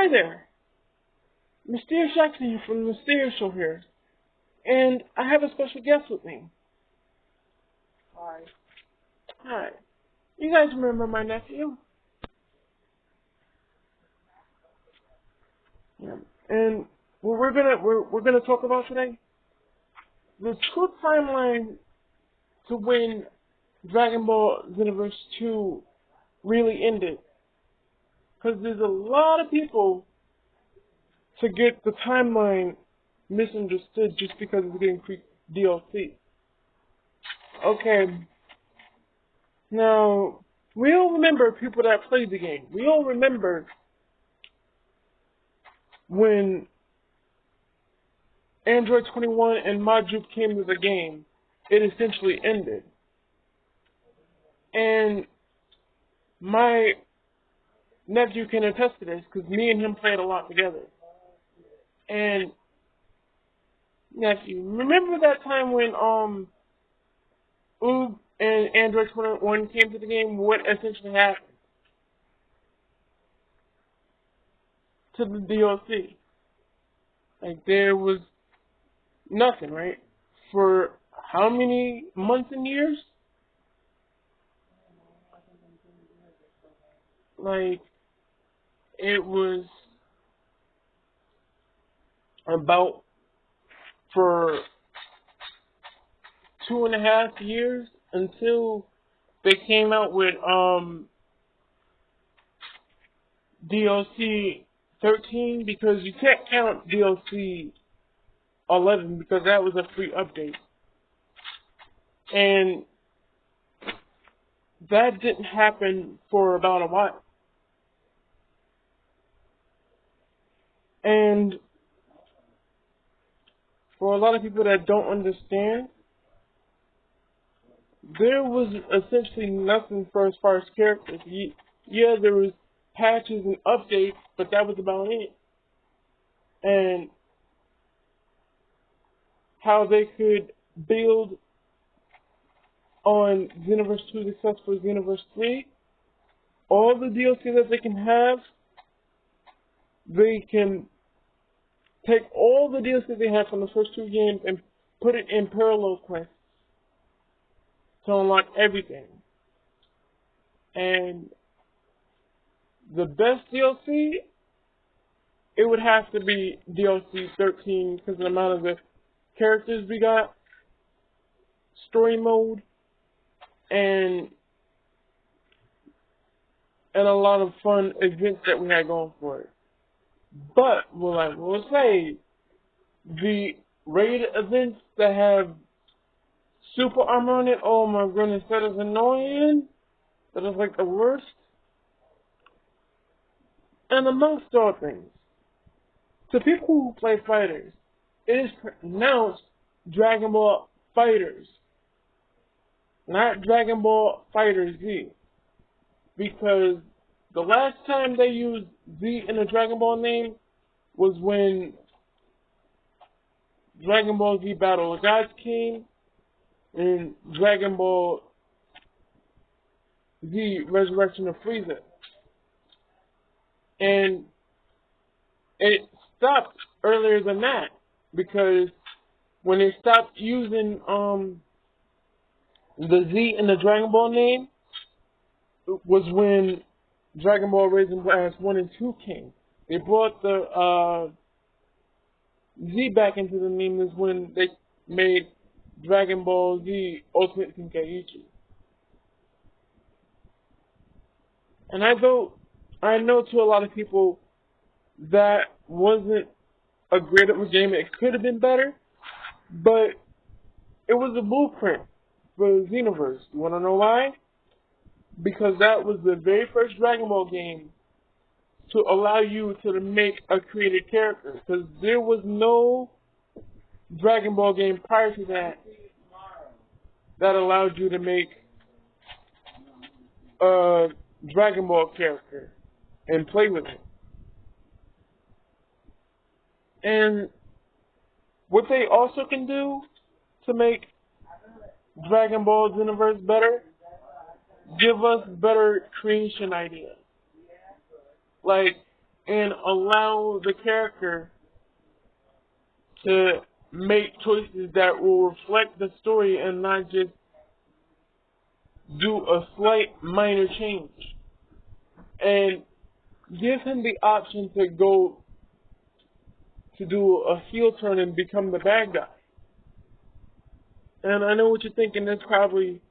Hi there, Mysterious Jackson here from the Mysterious Show here, and I have a special guest with me. Hi. Hi. You guys remember my nephew? Yeah. And what we're gonna talk about today, the true timeline to when Dragon Ball Xenoverse 2 really ended. Because there's a lot of people to get the timeline misunderstood just because it's getting free DLC. Okay, now, we all remember people that played the game. We all remember when Android 21 and Majub came to the game, it essentially ended. And my nephew can attest to this because me and him played a lot together. And nephew, remember that time when Oob and Android 21 came to the game? What essentially happened to the DLC? Like, there was nothing, right? For how many months and years? Like, it was about for 2.5 years until they came out with DLC 13, because you can't count DLC 11 because that was a free update. And that didn't happen for about a while. And for a lot of people that don't understand, there was essentially nothing for as far as characters. Yeah, there was patches and updates, but that was about it. And how they could build on Xenoverse 2 success for Xenoverse 3, all the DLC that they can have, they can take all the DLC they have from the first two games and put it in parallel quests to unlock everything. And the best DLC, it would have to be DLC 13 because of the amount of the characters we got, story mode, and a lot of fun events that we had going for it. But what I will say, the raid events that have super armor on it, oh my goodness, that is annoying. That is like the worst. And amongst all things, to people who play fighters, it is pronounced Dragon Ball Fighters, not Dragon Ball Fighter Z. Because the last time they used Z in a Dragon Ball name was when Dragon Ball Z Battle of Gods came and Dragon Ball Z Resurrection of Frieza. And it stopped earlier than that because when they stopped using the Z in the Dragon Ball name was when Dragon Ball Raisin Blast 1 and 2 came. They brought the Z back into the name is when they made Dragon Ball Z Ultimate Tenkaichi. And I know to a lot of people that wasn't a great of a game. It could have been better, but it was a blueprint for Xenoverse. You want to know why? Because that was the very first Dragon Ball game to allow you to make a created character. Because there was no Dragon Ball game prior to that that allowed you to make a Dragon Ball character and play with it. And what they also can do to make Dragon Ball Xenoverse better, give us better creation ideas. Like, and allow the character to make choices that will reflect the story and not just do a slight minor change. And give him the option to go to do a heel turn and become the bad guy. And I know what you're thinking, that's probably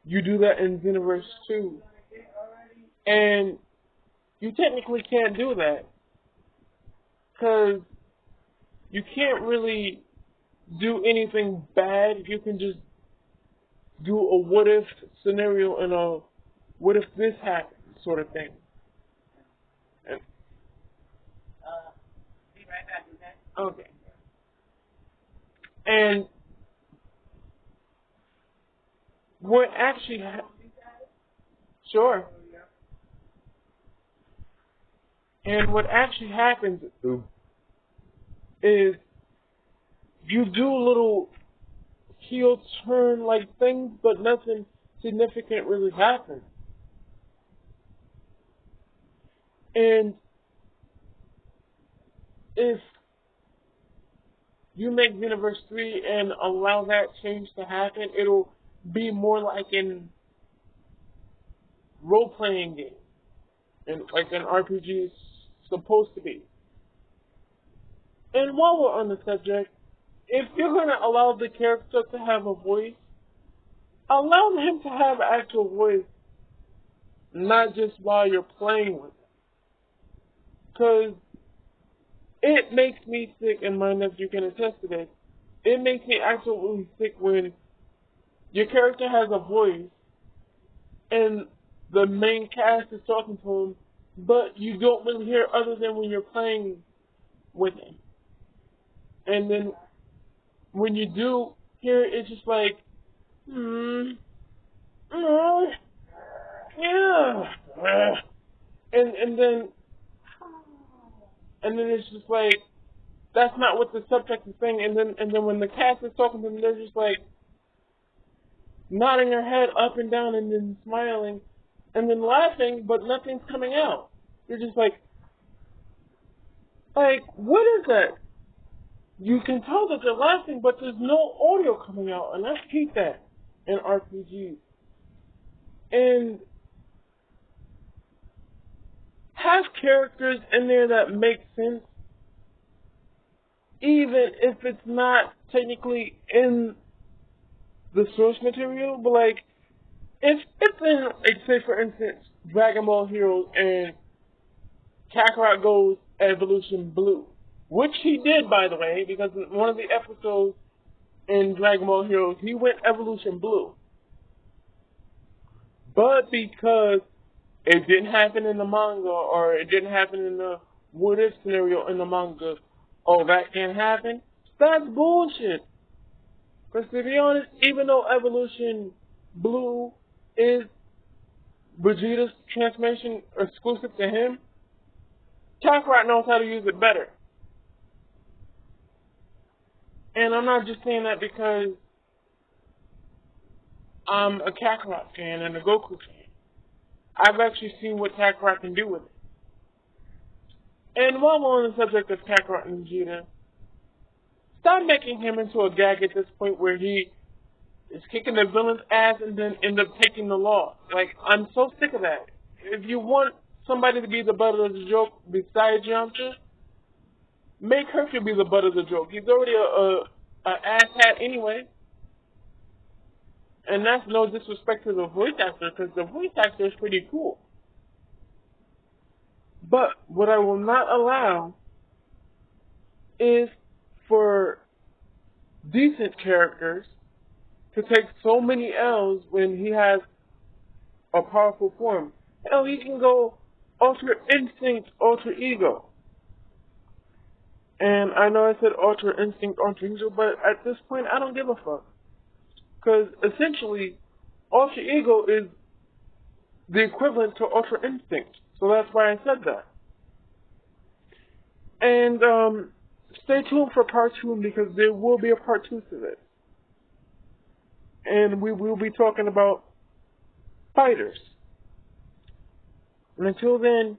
you do that in Xenoverse 2. And you technically can't do that, because you can't really do anything bad. You can just do a what if scenario and a what if this happens sort of thing. And, Be right back, okay? okay. And what actually sure. And what actually happens is you do little heel turn like things, but nothing significant really happens. And if you make Xenoverse 3 and allow that change to happen, it'll be more like an role-playing game, and like an RPG is supposed to be. And while we're on the subject, if you're going to allow the character to have a voice, allow him to have actual voice, not just while you're playing with it. Because it makes me sick, and my nephew can attest to this, it makes me absolutely sick when your character has a voice and the main cast is talking to him, but you don't really hear other than when you're playing with him. And then when you do hear it, it's just like, yeah. And then it's just like, that's not what the subtext is saying. And then when the cast is talking to them, they're just like nodding their head up and down and then smiling and then laughing, but nothing's coming out. You're just like, what is that? You can tell that they're laughing, but there's no audio coming out, and I hate that in RPGs. And have characters in there that make sense, even if it's not technically in the source material. But like, if it's in, like, say for instance, Dragon Ball Heroes and Kakarot goes Evolution Blue, which he did, by the way, because in one of the episodes in Dragon Ball Heroes, he went Evolution Blue. But because it didn't happen in the manga, or it didn't happen in the what if scenario in the manga, oh, that can't happen? That's bullshit. Because to be honest, even though Evolution Blue is Vegeta's transformation exclusive to him, Kakarot knows how to use it better. And I'm not just saying that because I'm a Kakarot fan and a Goku fan. I've actually seen what Kakarot can do with it. And while we're on the subject of Kakarot and Vegeta, stop making him into a gag at this point where he is kicking the villain's ass and then end up taking the loss. Like, I'm so sick of that. If you want somebody to be the butt of the joke besides Yamcha, make Hercule be the butt of the joke. He's already a ass hat anyway. And that's no disrespect to the voice actor, because the voice actor is pretty cool. But what I will not allow is for decent characters to take so many L's when he has a powerful form. Hell, he can go Ultra Instinct, Ultra Ego. And I know I said Ultra Instinct, Ultra Ego, but at this point, I don't give a fuck. Because essentially, Ultra Ego is the equivalent to Ultra Instinct. So that's why I said that. And stay tuned for part 2, because there will be a part 2 to this. And we will be talking about fighters. And until then,